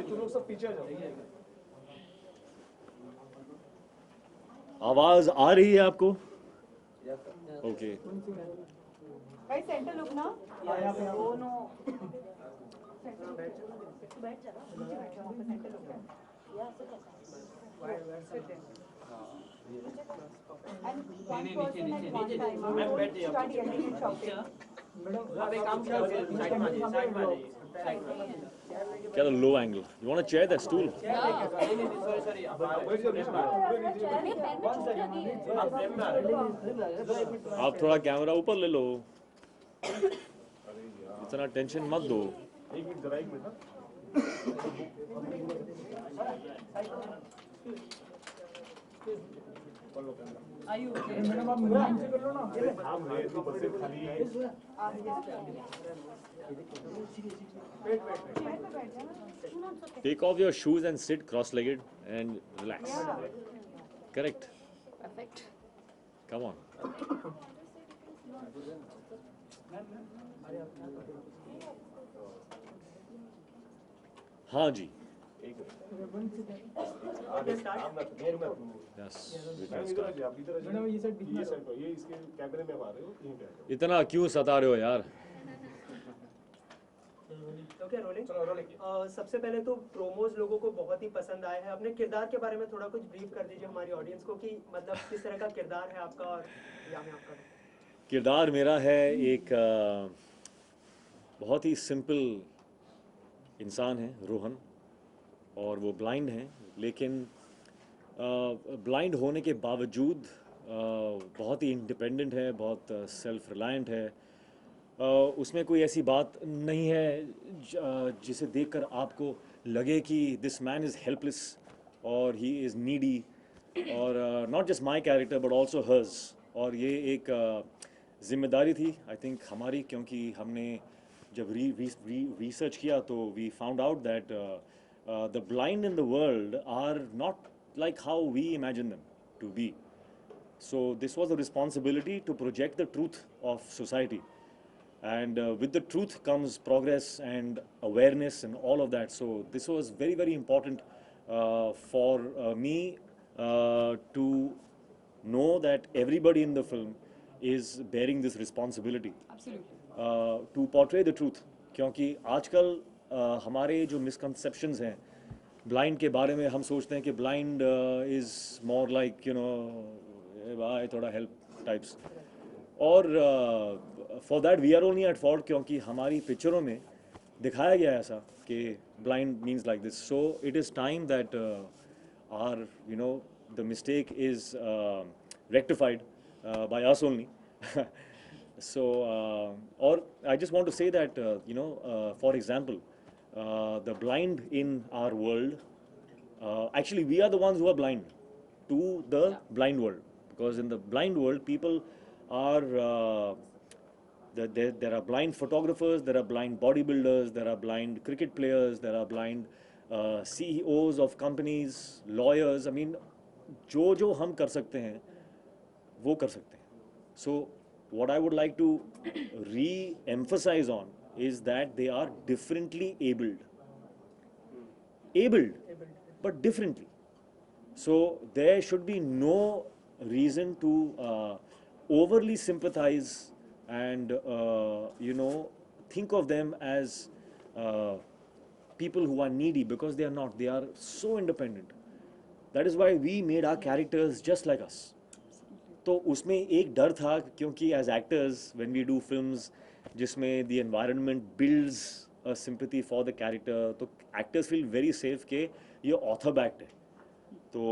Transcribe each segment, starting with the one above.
तुम लोग सब पीछे जाओ। आवाज आ रही है आपको? ओके। भाई सेंटर लुक ना। दोनों बैठ जा नीचे बैठ जा, वहाँ पे सेंटर लुक है। क्या low angle? You want to chair that stool? आप थोड़ा कैमरा ऊपर ले लो, इतना टेंशन मत दो। एक मिनट जरा, एक मिनट। मैडम आप मीटिंग से कर लो ना। हम ले तो बस खाली है। Take off your shoes and sit cross-legged and relax. Correct. Perfect. Come on. हाँ जी. Yes. We can start. ये इसके कैमरे में आ रहे हो, यहीं पे आ जाओ। इतना क्यों सता रहे हो यार? Okay rolling. सबसे पहले तो प्रोमोज लोगों को बहुत ही पसंद आए हैं। अपने किरदार के बारे में थोड़ा कुछ ब्रीफ कर दीजिए हमारी ऑडियंस को कि मतलब किस तरह का किरदार है आपका और यानी आपका। किरदार मेरा है एक बहुत ही सिंपल इंसान है, रोहन, और वो ब्लाइंड हैं, लेकिन ब्लाइंड होने के बावजूद बहुत ही इंडिपेंडेंट है, बहुत सेल्फ रिलायंट है। उसमें कोई ऐसी बात नहीं है जिसे देखकर आपको लगे कि दिस मैन इज़ हेल्पलेस और ही इज़ नीडी, और not just my character but also hers. और ये एक जिम्मेदारी थी आई थिंक हमारी, क्योंकि हमने जब रिसर्च किया तो we found out that the blind in the world are not like how we imagine them to be. So this was a responsibility to project the truth of society, and with the truth comes progress and awareness and all of that. So this was very, very important for me to know that everybody in the film is bearing this responsibility. Absolutely. To portray the truth, क्योंकि आजकल हमारे जो misconceptions हैं blind के बारे में, हम सोचते हैं कि ब्लाइंड इज़ मोर लाइक भाई थोड़ा हेल्प टाइप्स, और for that we are only at fault, क्योंकि हमारी पिक्चरों में दिखाया गया है ऐसा कि blind means like this. So it is time that are the mistake is rectified by us only. So or I just want to say that for example, the blind in our world, actually we are the ones who are blind to the blind world, because in the blind world people are there are blind photographers, there are blind bodybuilders, there are blind cricket players, there are blind CEOs of companies, lawyers. I mean, जो हम कर सकते हैं वो कर सकते हैं. So what I would like to re-emphasize on is that they are differently abled, but differently. So there should be no reason to overly sympathize and think of them as people who are needy, because they are not. They are so independent. That is why we made our characters just like us. तो उसमें एक डर था, क्योंकि as actors when we do films जिसमें the environment builds a sympathy for the character, तो actors feel very safe कि ये ऑथर बैक्ड है. तो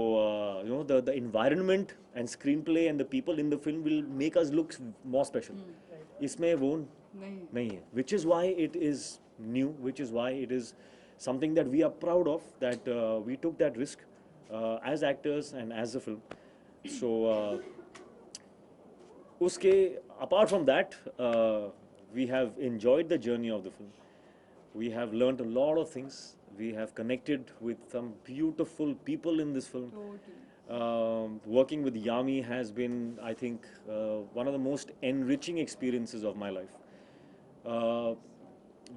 the environment and screenplay and the people in the film will make us look more special. इसमें वो नहीं है, which is why it is new, which is why it is something that we are proud of, that we took that risk as actors and as a film. So uske, apart from that, we have enjoyed the journey of the film. We have learned a lot of things. We have connected with some beautiful people in this film. Totally. working with Yami has been, I think, one of the most enriching experiences of my life.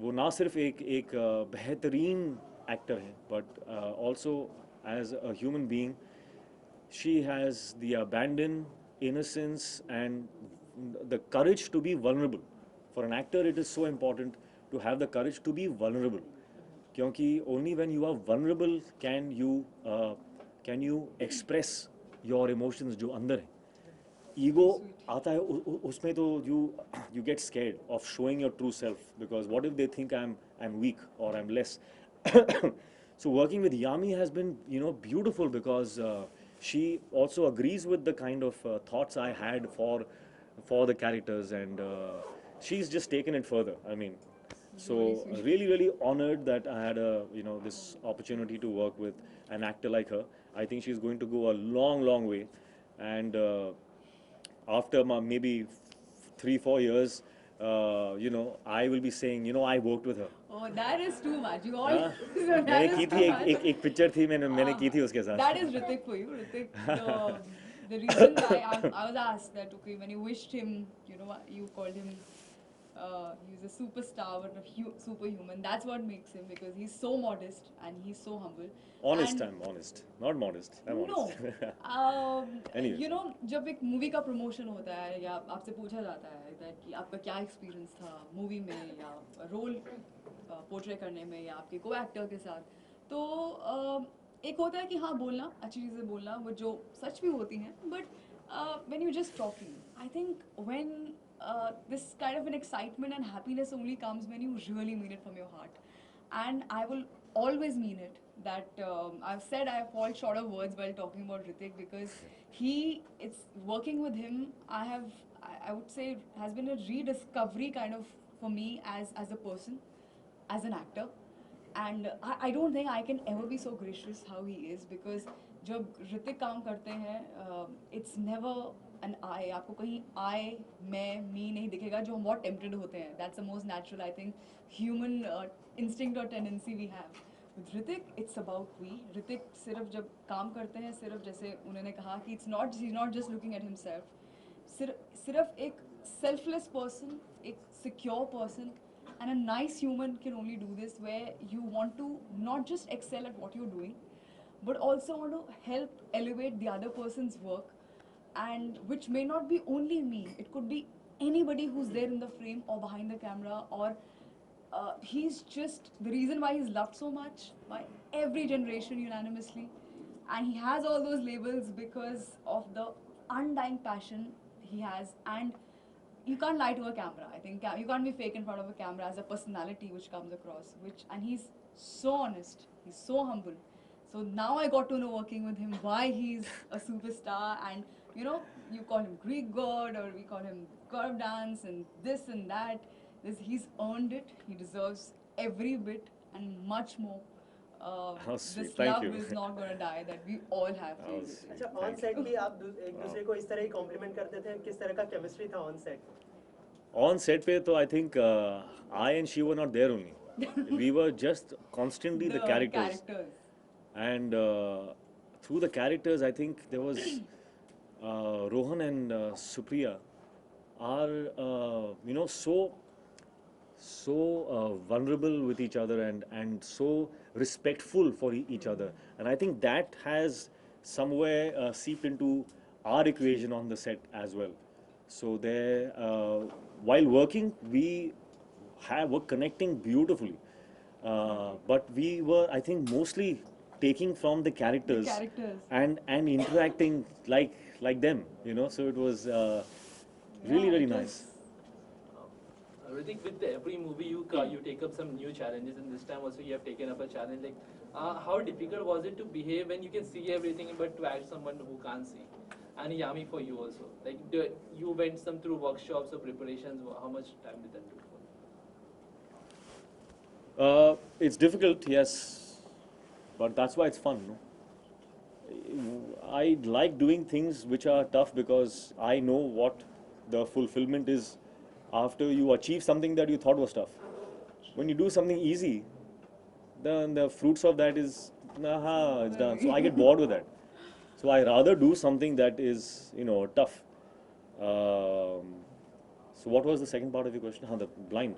वो ना सिर्फ एक बेहतरीन actor है, but also as a human being, she has the abandon, innocence, and the courage to be vulnerable. For an actor, it is so important to have the courage to be vulnerable. क्योंकि only when you are vulnerable can you express your emotions जो अंदर है. Ego आता है उसमें तो you get scared of showing your true self, because what if they think I'm weak or I'm less. So working with Yami has been, you know, beautiful, because she also agrees with the kind of thoughts I had for the characters, and she's just taken it further. I mean, so really honored that I had this opportunity to work with an actor like her. I think she's going to go a long way, and after maybe 3-4 years, I will be saying, I worked with her. Oh, that is too much. You all. that मैंने is की too थी much. एक picture थी, मैंने की थी उसके साथ. That is Hrithik for you, Hrithik. The reason I was asked that, okay, when you wished him, you called him, he's a superstar, but a superhuman. That's what makes him, because he's so modest and he's so humble. Honest, And I'm honest, not modest. I'm no, honest. Anyways. जब एक movie का promotion होता है या आपसे पूछा जाता है that कि आपका क्या एक्सपीरियंस था मूवी में या रोल पोर्ट्रे करने में या आपके को एक्टर के साथ, तो एक होता है कि हाँ बोलना, अच्छी चीज़ें बोलना, वो जो सच भी होती हैं, but when you're just talking, I think when this kind of an excitement and happiness only comes when you really mean it from your heart. And I will always mean it, that I've said I fall short of words while talking about Hrithik, because it's working with him, I would say has been a rediscovery kind of for me as a person, as an actor. And I don't think I can ever be so gracious how he is, because जब ऋतिक काम करते हैं, it's never an I. आपको कहीं I, मैं, me नहीं दिखेगा, जो हम बहुत tempted होते हैं. That's the most natural, I think, human instinct or tendency we have. With Hrithik, it's about we. Hrithik सिर्फ जब काम करते हैं, सिर्फ जैसे उन्होंने कहा कि he's not just looking at himself. सिर्फ एक selfless person, एक secure person, and a nice human can only do this, where you want to not just excel at what you're doing, but also want to help elevate the other person's work, and which may not be only me. It could be anybody who's there in the frame or behind the camera, or he's just the reason why he's loved so much by every generation unanimously, and he has all those labels because of the undying passion he has. And you can't lie to a camera. I think you can't be fake in front of a camera as a personality which comes across, and he's so honest, he's so humble. So now I got to know, working with him, why he's a superstar. And you call him Greek god, or we call him god of dance and this and that. He's earned it. He deserves every bit and much more. Sweet. This Thank love you. is not going to die, that we all have for you. अच्छा, on set भी आप एक दूसरे को इस तरह ही complement करते थे, किस तरह का केमिस्ट्री था ऑन सेट? On set पे तो I think I and she were not there only. We were just constantly the characters. And through the characters, I think there was Rohan and Supriya are so vulnerable with each other, and so respectful for each other. And I think that has somewhere seeped into our equation on the set as well. So there, while working, we were connecting beautifully. But we were, I think, mostly taking from the characters, and interacting like them, so it was really nice. Hrithik, with every movie you take up some new challenges, and this time also you have taken up a challenge. Like, how difficult was it to behave when you can see everything, but to act someone who can't see? And Yami, for you also, like you went through workshops or preparations. How much time did that take for? It's difficult, yes, but that's why it's fun, no? I like doing things which are tough, because I know what the fulfillment is after you achieve something that you thought was tough. When you do something easy, then the fruits of that is, it's done. So I get bored with that. So I rather do something that is, you know, tough. So what was the second part of your question? The blind.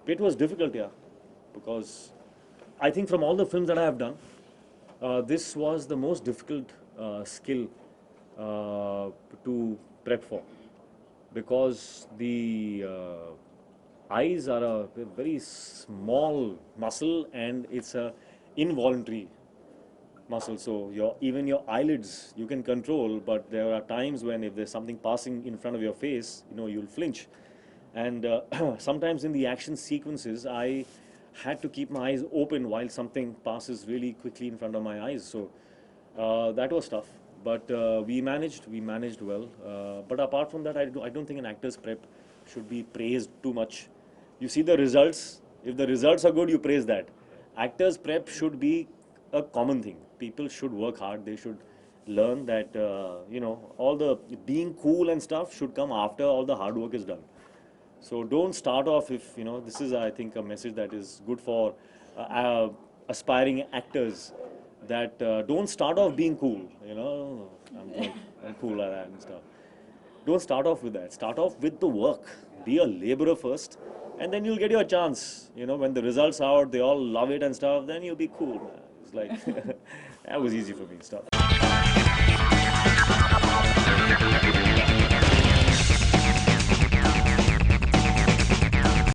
It was difficult, yeah, because I think from all the films that I have done, this was the most difficult skill to prep for, because the eyes are a very small muscle and it's a involuntary muscle. So even your eyelids you can control, but there are times when if there's something passing in front of your face, you know, you'll flinch. And sometimes in the action sequences, I had to keep my eyes open while something passes really quickly in front of my eyes. So that was tough, but we managed well. But apart from that, I don't think an actor's prep should be praised too much. You see the results. If the results are good, you praise that. Actors' prep should be a common thing. People should work hard. They should learn that, you know, all the being cool and stuff should come after all the hard work is done. So don't start off if, you know, this is, I think, a message that is good for aspiring actors, that don't start off being cool, you know, I'm cool like that and stuff. Don't start off with that. Start off with the work. Be a laborer first, and then you'll get your chance. You know, when the results are out, they all love it and stuff, then you'll be cool, man. It's like, that was easy for me and stuff.